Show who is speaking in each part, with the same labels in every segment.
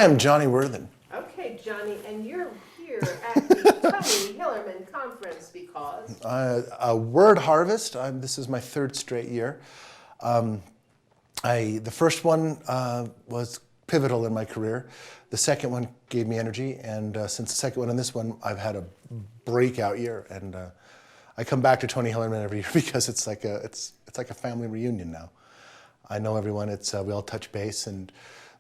Speaker 1: am Johnny Worthen.
Speaker 2: Okay, Johnny, and you're here at the Tony Hillerman Conference because?
Speaker 1: A word harvest. This is my third straight year. The first one was pivotal in my career. The second one gave me energy, and since the second one and this one, I've had a breakout year. And I come back to Tony Hillerman every year because it's like a family reunion now. I know everyone. We all touch base, and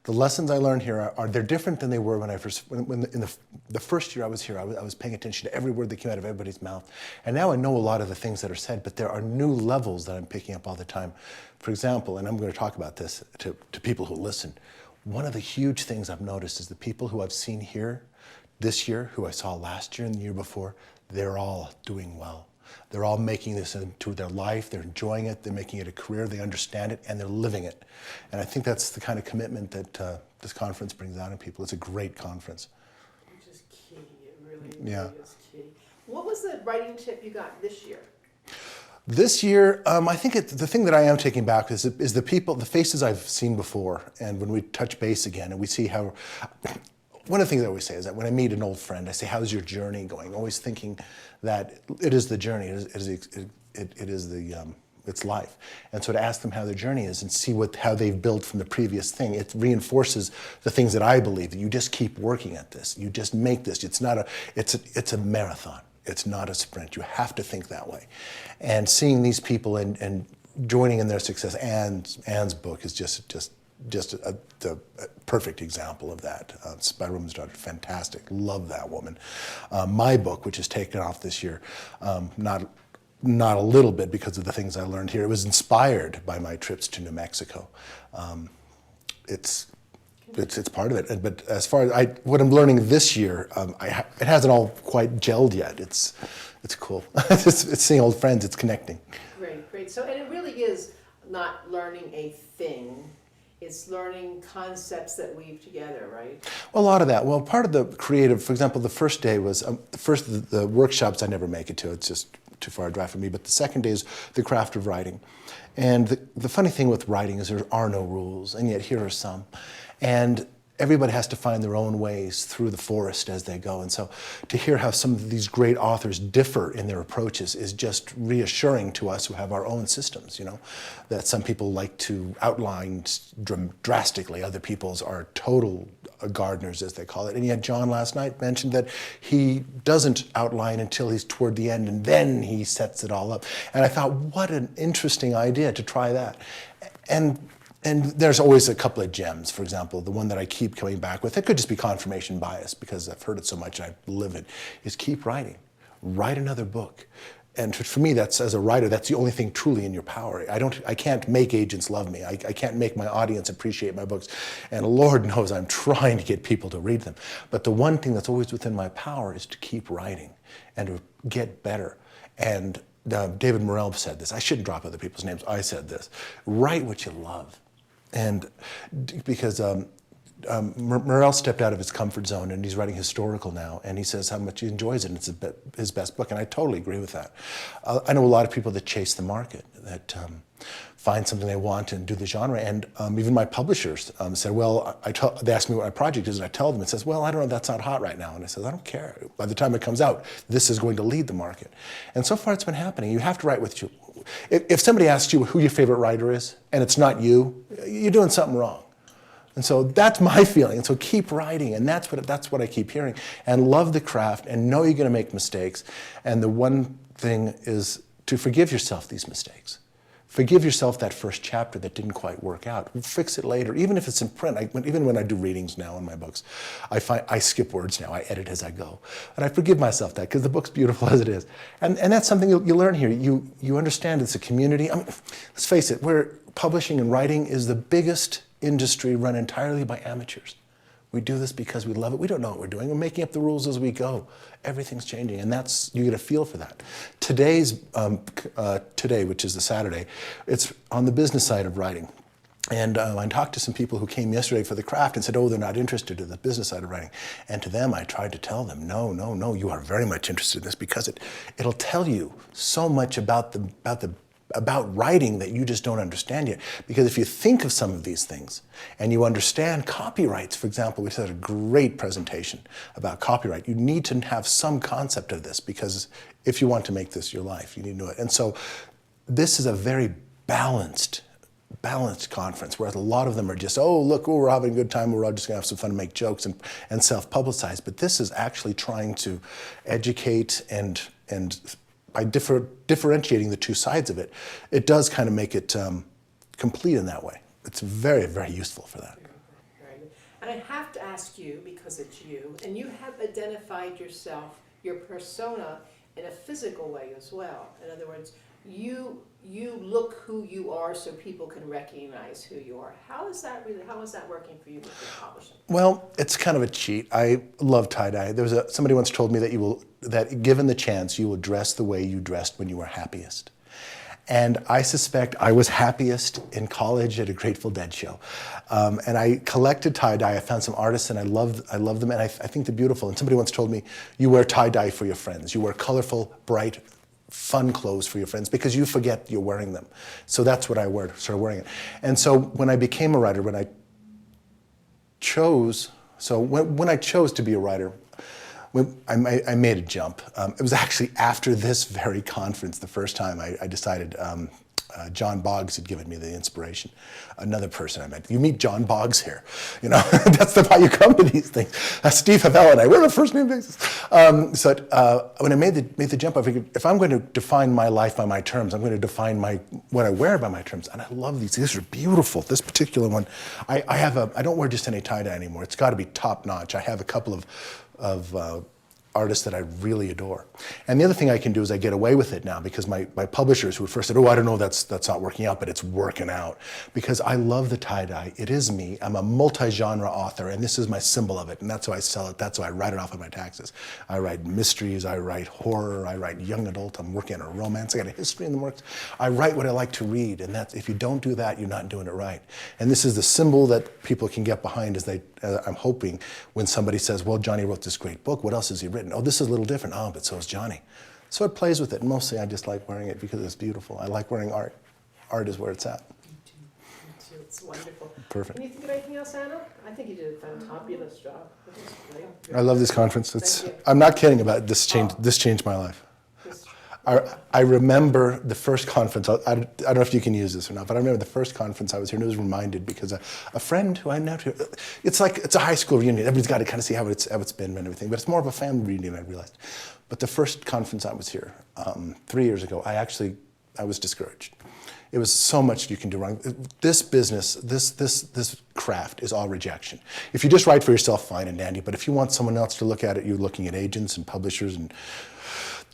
Speaker 1: the lessons I learned here they're different than they were when in the first year I was here. I was paying attention to every word that came out of everybody's mouth, and now I know a lot of the things that are said. But there are new levels that I'm picking up all the time. For example, and I'm going to talk about this to people who listen. One of the huge things I've noticed is the people who I've seen here this year, who I saw last year and the year before, they're all doing well. They're all making this into their life. They're enjoying it. They're making it a career. They understand it, and they're living it. And I think that's the kind of commitment that this conference brings out in people. It's a great conference.
Speaker 2: Which is key. It really is key. What was the writing tip you got this year?
Speaker 1: This year, I think the thing that I am taking back is the people, the faces I've seen before, and when we touch base again, and we see how. One of the things I always say is that when I meet an old friend, I say, "How's your journey going?" Always thinking that it is the journey, it's life. And so to ask them how their journey is and see how they've built from the previous thing, it reinforces the things that I believe, that you just keep working at this. You just make this. It's a marathon. It's not a sprint. You have to think that way. And seeing these people and joining in their success, Anne's book is just a perfect example of that. Spy Woman's Daughter, fantastic. Love that woman. My book, which has taken off this year, not a little bit because of the things I learned here. It was inspired by my trips to New Mexico. It's part of it. But as far as what I'm learning this year, it hasn't all quite gelled yet. It's cool. it's seeing old friends. It's connecting.
Speaker 2: Great. So, and it really is not learning a thing. It's learning concepts that weave together, right?
Speaker 1: Well, a lot of that. Well, part of the creative, for example, the first day was, the workshops I never make it to. It's just too far a drive for me. But the second day is the craft of writing. And the funny thing with writing is there are no rules, and yet here are some. And everybody has to find their own ways through the forest as they go. And so to hear how some of these great authors differ in their approaches is just reassuring to us who have our own systems, that some people like to outline drastically. Other people's are total gardeners, as they call it. And yet John last night mentioned that he doesn't outline until he's toward the end, and then he sets it all up. And I thought, what an interesting idea to try that. And there's always a couple of gems. For example, the one that I keep coming back with, it could just be confirmation bias because I've heard it so much and I live it, is keep writing. Write another book. And for me, as a writer, that's the only thing truly in your power. I can't make agents love me. I can't make my audience appreciate my books. And Lord knows I'm trying to get people to read them. But the one thing that's always within my power is to keep writing and to get better. And David Morrell said this. I shouldn't drop other people's names. I said this. Write what you love. And because Morrell stepped out of his comfort zone and he's writing historical now, and he says how much he enjoys it, and it's his best book, and I totally agree with that. I know a lot of people that chase the market, that find something they want and do the genre, and even my publishers said, well, they ask me what my project is, and I tell them, it says, well, I don't know, that's not hot right now, and I said, I don't care. By the time it comes out, this is going to lead the market. And so far it's been happening. You have to write with you. If somebody asks you who your favorite writer is, and it's not you, you're doing something wrong. And so that's my feeling. And so keep writing, and that's what I keep hearing. And love the craft, and know you're going to make mistakes. And the one thing is to forgive yourself these mistakes. Forgive yourself that first chapter that didn't quite work out. Fix it later, even if it's in print. Even when I do readings now in my books, I skip words now. I edit as I go. And I forgive myself that because the book's beautiful as it is. And that's something you learn here. You understand it's a community. I mean, let's face it, publishing and writing is the biggest industry run entirely by amateurs. We do this because we love it. We don't know what we're doing. We're making up the rules as we go. Everything's changing, and you get a feel for that. Today, which is the Saturday, it's on the business side of writing. And I talked to some people who came yesterday for the craft and said, oh, they're not interested in the business side of writing. And to them, I tried to tell them, no, you are very much interested in this because it'll tell you so much about the about writing that you just don't understand yet. Because if you think of some of these things and you understand copyrights, for example, we had a great presentation about copyright. You need to have some concept of this, because if you want to make this your life, you need to know it. And so this is a very balanced conference, whereas a lot of them are just, oh, look, we're having a good time, we're all just gonna have some fun and make jokes and self-publicize. But this is actually trying to educate, and by differentiating the two sides of it, it does kind of make it complete in that way. It's very, very useful for that.
Speaker 2: Very good. And I have to ask you, because it's you, and you have identified yourself, your persona, in a physical way as well. In other words, you look who you are so people can recognize who you are. How is that working for you with your publishing?
Speaker 1: Well, it's kind of a cheat. I love tie-dye. Somebody once told me that given the chance, you will dress the way you dressed when you were happiest. And I suspect I was happiest in college at a Grateful Dead show. And I collected tie-dye. I found some artists and I love them, and I think they're beautiful. And somebody once told me, you wear tie-dye for your friends. You wear colorful, bright, fun clothes for your friends because you forget you're wearing them. So that's what I started wearing it. And so when I became a writer, when I chose to be a writer, I made a jump. It was actually after this very conference, the first time I decided, John Boggs had given me the inspiration. Another person I met. You meet John Boggs here. You know, that's why you come to these things. Steve Havel and I, we're on a first name basis. So when I made the jump, I figured if I'm going to define my life by my terms, I'm going to define what I wear by my terms. And I love these. These are beautiful. This particular one, I don't wear just any tie-dye anymore. It's got to be top notch. I have a couple of artists that I really adore. And the other thing I can do is I get away with it now, because my publishers who at first said, oh, I don't know, that's not working out, but it's working out. Because I love the tie-dye. It is me. I'm a multi-genre author, and this is my symbol of it, and that's why I sell it. That's why I write it off on my taxes. I write mysteries, I write horror, I write young adult, I'm working on a romance, I got a history in the works. I write what I like to read, and if you don't do that, you're not doing it right. And this is the symbol that people can get behind I'm hoping when somebody says, well, Johnny wrote this great book, what else has he written? Oh, this is a little different. Oh, but so is Johnny. So it plays with it. And mostly I just like wearing it because it's beautiful. I like wearing art. Art is where it's at.
Speaker 2: Me too. It's wonderful.
Speaker 1: Perfect.
Speaker 2: Can you think of anything else, Anna? I think you did a fantabulous job. It was great.
Speaker 1: I love this conference.
Speaker 2: Thank you.
Speaker 1: I'm not kidding about it. This changed my life. I remember the first conference, I don't know if you can use this or not, but I remember the first conference I was here, and I was reminded because a friend who I know, it's a high school reunion. Everybody's got to kind of see how it's been and everything, but it's more of a family reunion, I realized. But the first conference I was here, 3 years ago, I was discouraged. It was so much you can do wrong. This business, this craft is all rejection. If you just write for yourself, fine and dandy, but if you want someone else to look at it, you're looking at agents and publishers, and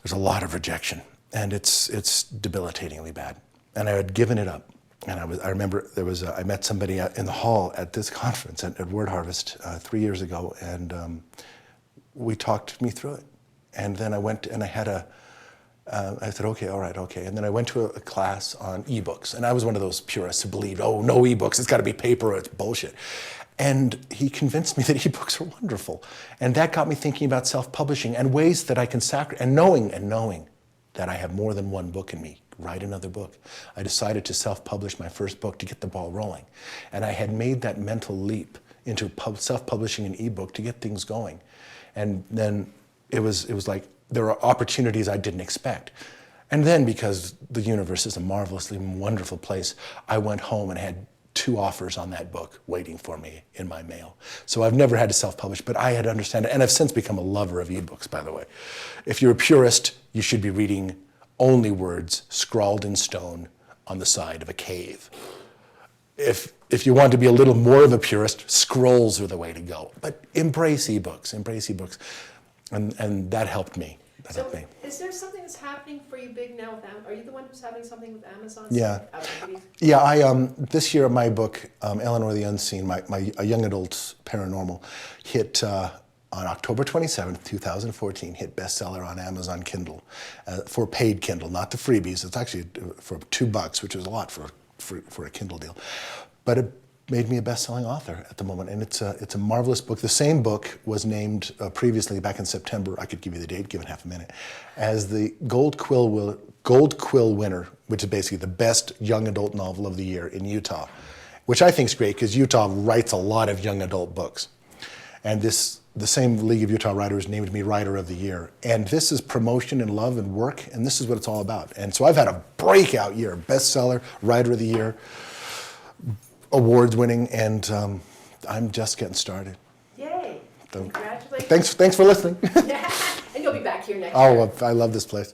Speaker 1: there's a lot of rejection, and it's debilitatingly bad. And I had given it up. And I remember I met somebody in the hall at this conference at Word Harvest 3 years ago, and we talked me through it. And then I went and I said, okay, all right, okay. And then I went to a class on ebooks, and I was one of those purists who believed, oh, no ebooks, it's got to be paper, or it's bullshit. And he convinced me that ebooks are wonderful. And that got me thinking about self-publishing and ways that I can and knowing that I have more than one book in me. Write another book. I decided to self-publish my first book to get the ball rolling. And I had made that mental leap into self-publishing an ebook to get things going. And then it was like there were opportunities I didn't expect. And then, because the universe is a marvelously wonderful place, I went home and had 2 offers on that book waiting for me in my mail. So I've never had to self-publish, but I had to understand it. And I've since become a lover of ebooks, by the way. If you're a purist, you should be reading only words scrawled in stone on the side of a cave. If you want to be a little more of a purist, scrolls are the way to go. But embrace ebooks. And that helped me.
Speaker 2: Is there something that's happening for you big now with Amazon? Are you the one who's having something with Amazon?
Speaker 1: Yeah. Yeah, this year my book, Eleanor the Unseen, a young adult paranormal, hit on October 27th, 2014, hit bestseller on Amazon Kindle for paid Kindle, not the freebies. It's actually for $2, which is a lot for a Kindle deal. But made me a best-selling author at the moment, and it's a marvelous book. The same book was named previously, back in September, I could give you the date, given half a minute, as the Gold Quill winner, which is basically the best young adult novel of the year in Utah, which I think is great because Utah writes a lot of young adult books. And the same League of Utah Writers named me Writer of the Year. And this is promotion and love and work, and this is what it's all about. And so I've had a breakout year, bestseller, Writer of the Year, awards winning, and I'm just getting started.
Speaker 2: Yay.
Speaker 1: So,
Speaker 2: Congratulations.
Speaker 1: thanks for listening.
Speaker 2: Yeah. And you'll be back here next year.
Speaker 1: Oh, I love this place.